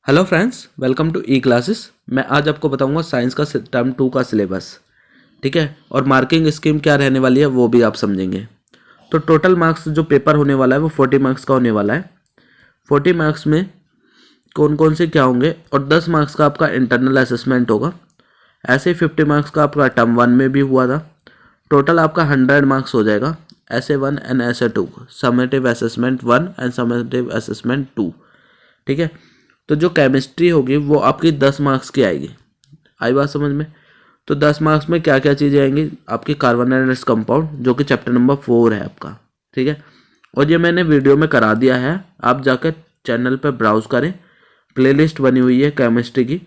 Hello friends, welcome to E classes. मैं आज आपको बताऊंगा साइंस का टर्म 2 का सिलेबस। ठीक है, और मार्किंग स्कीम क्या रहने वाली है वो भी आप समझेंगे। तो टोटल मार्क्स जो पेपर होने वाला है वो 40 मार्क्स का होने वाला है। 40 मार्क्स में कौन कौन से क्या होंगे, और 10 मार्क्स का आपका इंटरनल असेसमेंट होगा। ऐसे ही 50 मार्क्स का आपका टर्म 1 में भी हुआ था। टोटल आपका 100 मार्क्स हो जाएगा। SA1 and SA2, summative assessment 1 and summative assessment 2। ठीक है, तो जो केमिस्ट्री होगी वो आपकी 10 मार्क्स की आएगी। आई बात समझ में? तो 10 मार्क्स में क्या क्या चीज़ें आएंगी आपकी? कार्बोनाइड्रेट्स कंपाउंड, जो कि चैप्टर नंबर 4 है आपका। ठीक है, और ये मैंने वीडियो में करा दिया है, आप जाकर चैनल पर ब्राउज करें, प्लेलिस्ट बनी हुई है केमिस्ट्री की,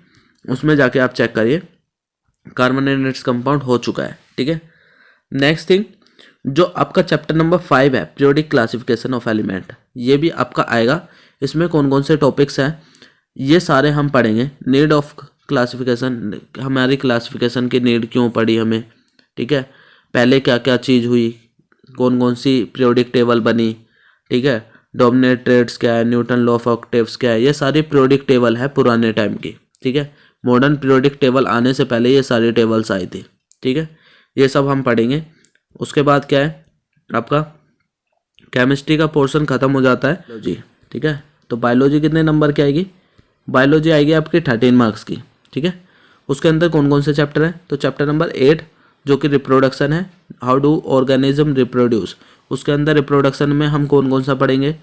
उसमें जाके आप चेक करिए। कार्बोनाइड्रेट्स कंपाउंड हो चुका है। ठीक है, नेक्स्ट थिंग, जो आपका चैप्टर नंबर 5 है, पीरियोडिक क्लासिफिकेशन ऑफ एलिमेंट, ये भी आपका आएगा। इसमें कौन कौन से टॉपिक्स हैं ये सारे हम पढ़ेंगे। नीड ऑफ क्लासिफिकेशन, हमारी क्लासिफिकेशन की नीड क्यों पड़ी हमें। ठीक है, पहले क्या क्या चीज़ हुई, कौन कौन सी पीरियोडिक टेबल बनी। ठीक है, डोमिनेट ट्रेड्स क्या है, न्यूटन लॉ ऑफ ऑक्टेव्स क्या है, ये सारी पीरियोडिक टेबल है पुराने टाइम की। ठीक है, मॉडर्न पीरियोडिक टेबल आने से पहले ये सारी टेबल्स आई थी। ठीक है, ये सब हम पढ़ेंगे। उसके बाद क्या है आपका, केमिस्ट्री का पोर्शन ख़त्म हो जाता है बायोलॉजी। ठीक है, तो बायोलॉजी कितने नंबर की आएगी? बायोलॉजी आएगी आपकी 13 मार्क्स की। ठीक है, उसके अंदर कौन कौन से चैप्टर हैं? तो चैप्टर नंबर 8 जो कि रिप्रोडक्शन है, हाउ डू ऑर्गेनिज्म रिप्रोड्यूस। उसके अंदर रिप्रोडक्शन में हम कौन कौन सा पढ़ेंगे?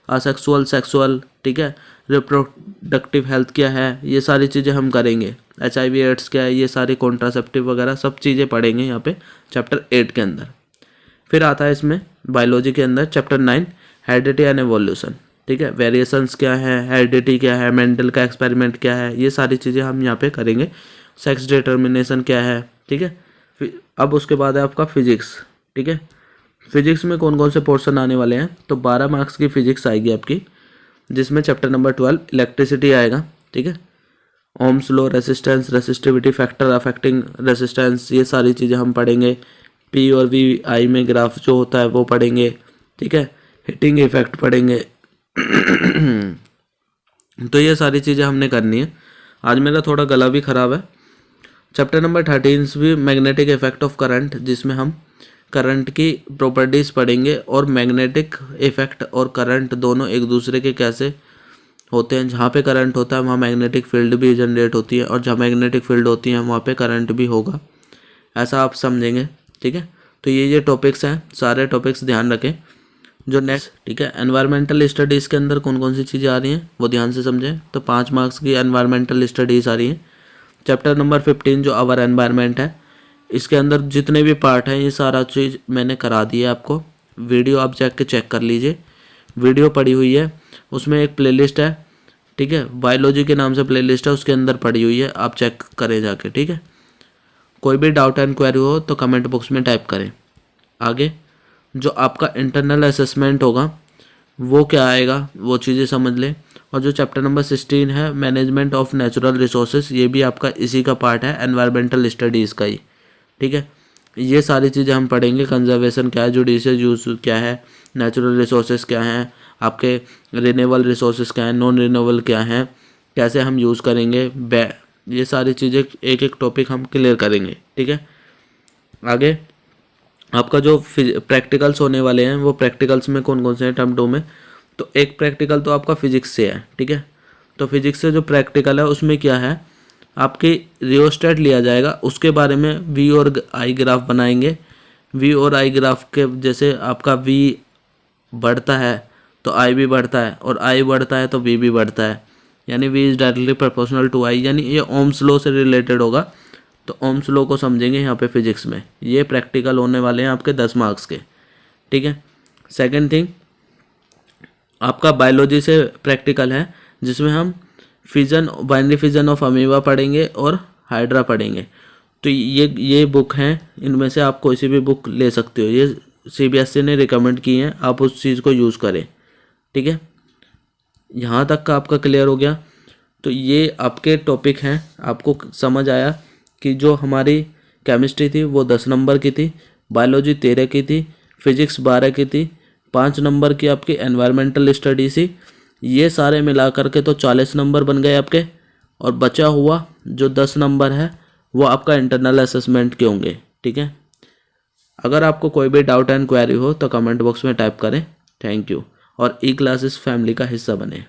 Asexual, sexual. ठीक है, रिप्रोडक्टिव हेल्थ क्या है, ये सारी चीज़ें हम करेंगे। HIV एड्स क्या है, ये सारे कॉन्ट्रासेप्टिव वगैरह सब चीज़ें पढ़ेंगे यहाँ पे चैप्टर 8 के अंदर। फिर आता है इसमें बायोलॉजी के अंदर चैप्टर 9, हेरिडिटी एंड एवोल्यूशन। ठीक है, वेरिएशंस क्या है, हेरिडिटी क्या है, मेंडल का एक्सपेरिमेंट क्या है, ये सारी चीज़ें हम यहाँ पे करेंगे। सेक्स डिटर्मिनेशन क्या है। ठीक है, अब उसके बाद है आपका फिजिक्स। ठीक है, फिजिक्स में कौन कौन से पोर्शन आने वाले हैं? तो 12 मार्क्स की फिजिक्स आएगी आपकी, जिसमें चैप्टर नंबर 12 इलेक्ट्रिसिटी आएगा। ठीक है, Ohm's law, resistance, resistivity factor affecting resistance, ये सारी चीज़ें हम पढ़ेंगे। P और VI में ग्राफ जो होता है वो पढ़ेंगे। ठीक है, हीटिंग इफेक्ट पढ़ेंगे। तो ये सारी चीज़ें हमने करनी है। आज मेरा थोड़ा गला भी ख़राब है। चैप्टर नंबर 13 भी मैग्नेटिक इफेक्ट ऑफ करंट, जिसमें हम करंट की प्रॉपर्टीज़ पढ़ेंगे और मैग्नेटिक इफेक्ट और करंट दोनों एक दूसरे के कैसे होते हैं। जहाँ पे करंट होता है वहाँ मैग्नेटिक फील्ड भी जनरेट होती है, और जहाँ मैग्नेटिक फील्ड होती है वहाँ पे करंट भी होगा, ऐसा आप समझेंगे। ठीक है, तो ये टॉपिक्स हैं, सारे टॉपिक्स ध्यान रखें। जो नेक्स्ट, ठीक है, एनवायरमेंटल स्टडीज़ के अंदर कौन कौन सी चीज़ें आ रही हैं वो ध्यान से समझें। तो 5 मार्क्स की एनवायरमेंटल स्टडीज़ आ रही हैं। चैप्टर नंबर 15 जो आवर एनवायरनमेंट है, इसके अंदर जितने भी पार्ट हैं ये सारा चीज़ मैंने करा दी है आपको। वीडियो आप जाके चेक कर लीजिए, वीडियो पड़ी हुई है, उसमें एक प्लेलिस्ट है। ठीक है, बायोलॉजी के नाम से प्लेलिस्ट है, उसके अंदर पड़ी हुई है, आप चेक करें जाके। ठीक है, कोई भी डाउट एंड क्वेरी हो तो कमेंट बॉक्स में टाइप करें। आगे जो आपका इंटरनल असेसमेंट होगा वो क्या आएगा वो चीज़ें समझ लें। और जो चैप्टर नंबर 16 है, मैनेजमेंट ऑफ नेचुरल रिसोर्सेज, ये भी आपका इसी का पार्ट है, एनवायरमेंटल स्टडीज़ का ही। ठीक है, ये सारी चीज़ें हम पढ़ेंगे। कंजर्वेशन क्या है, जुडिशियस यूज क्या है, नेचुरल रिसोर्सेज क्या हैं, आपके रिन्यूएबल रिसोर्सेज क्या हैं, नॉन रिन्यूएबल क्या हैं, कैसे हम यूज़ करेंगे, ये सारी चीज़ें एक एक टॉपिक हम क्लियर करेंगे। ठीक है, आगे आपका जो प्रैक्टिकल्स होने वाले हैं वो प्रैक्टिकल्स में कौन कौन से हैं टर्म 2 में? तो एक प्रैक्टिकल तो आपका फिजिक्स से है। ठीक है, तो फिजिक्स से जो प्रैक्टिकल है उसमें क्या है, आपकी रियोस्टेट लिया जाएगा, उसके बारे में V और I ग्राफ बनाएंगे। V और I ग्राफ के जैसे आपका V बढ़ता है तो I भी बढ़ता है, और I बढ़ता है तो V भी बढ़ता है, यानी V is directly proportional to I, यानी ये ओम्स लॉ से रिलेटेड होगा। तो ओम्स लॉ को समझेंगे यहाँ पे फिजिक्स में। ये प्रैक्टिकल होने वाले हैं आपके 10 मार्क्स के। ठीक है, सेकंड थिंग, आपका बायोलॉजी से प्रैक्टिकल है, जिसमें हम fission, binary fission of amoeba पढ़ेंगे और हाइड्रा पढ़ेंगे। तो ये बुक हैं, इनमें से आप कोई सी भी बुक ले सकते हो, ये CBSE ने रिकमेंड की हैं, आप उस चीज़ को यूज़ करें। ठीक है, यहाँ तक का आपका क्लियर हो गया। तो ये आपके टॉपिक हैं, आपको समझ आया कि जो हमारी केमिस्ट्री थी वो 10 नंबर की थी, बायोलॉजी 13 की थी, फिजिक्स 12 की थी, 5 नंबर की आपकी एनवायरमेंटल स्टडी थी, ये सारे मिला करके तो 40 नंबर बन गए आपके, और बचा हुआ जो 10 नंबर है वो आपका इंटरनल असेसमेंट के होंगे। ठीक है, अगर आपको कोई भी डाउट एंड क्वेरी हो तो कमेंट बॉक्स में टाइप करें। थैंक यू, और ई क्लासेस फैमिली का हिस्सा बने।